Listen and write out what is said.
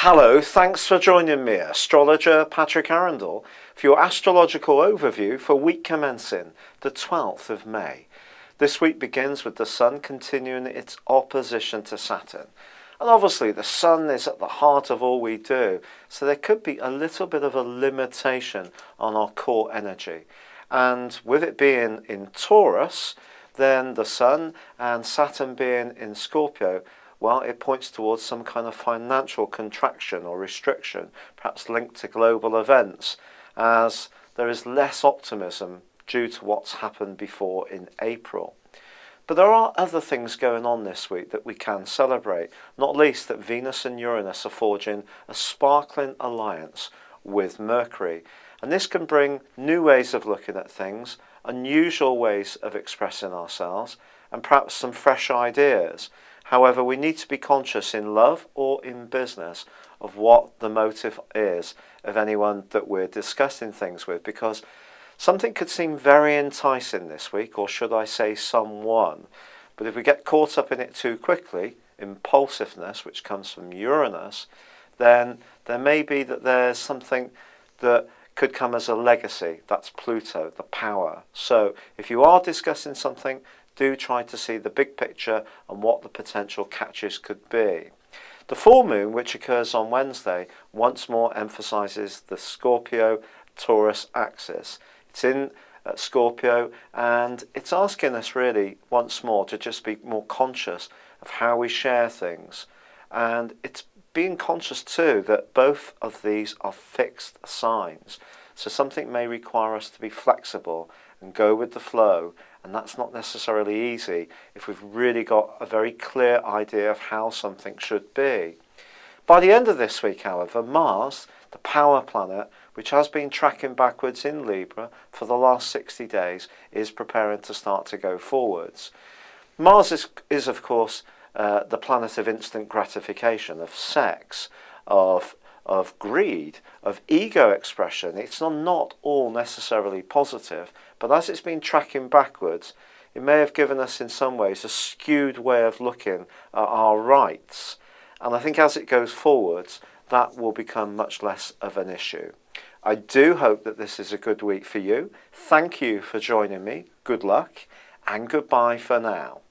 Hello, thanks for joining me, astrologer Patrick Arundell, for your astrological overview for week commencing the 12th of May. This week begins with the Sun continuing its opposition to Saturn. And obviously the Sun is at the heart of all we do, so there could be a little bit of a limitation on our core energy. And with it being in Taurus, then the Sun and Saturn being in Scorpio, well, it points towards some kind of financial contraction or restriction, perhaps linked to global events, as there is less optimism due to what's happened before in April. But there are other things going on this week that we can celebrate, not least that Venus and Uranus are forging a sparkling alliance with Mercury. And this can bring new ways of looking at things, unusual ways of expressing ourselves, and perhaps some fresh ideas. However, we need to be conscious in love or in business of what the motive is of anyone that we're discussing things with, because something could seem very enticing this week, or should I say someone, but if we get caught up in it too quickly, impulsiveness, which comes from Uranus, then there may be that there's something that could come as a legacy. That's Pluto, the power. So if you are discussing something, do try to see the big picture and what the potential catches could be. The full moon, which occurs on Wednesday, once more emphasises the Scorpio-Taurus axis. It's in Scorpio, and it's asking us really once more to just be more conscious of how we share things. And it's being conscious too that both of these are fixed signs. So something may require us to be flexible and go with the flow, and that's not necessarily easy if we've really got a very clear idea of how something should be. By the end of this week, however, Mars, the power planet, which has been tracking backwards in Libra for the last 60 days, is preparing to start to go forwards. Mars is of course, the planet of instant gratification, of sex, of greed, of ego expression. It's not all necessarily positive, but as it's been tracking backwards, it may have given us in some ways a skewed way of looking at our rights. And I think as it goes forwards, that will become much less of an issue. I do hope that this is a good week for you. Thank you for joining me. Good luck and goodbye for now.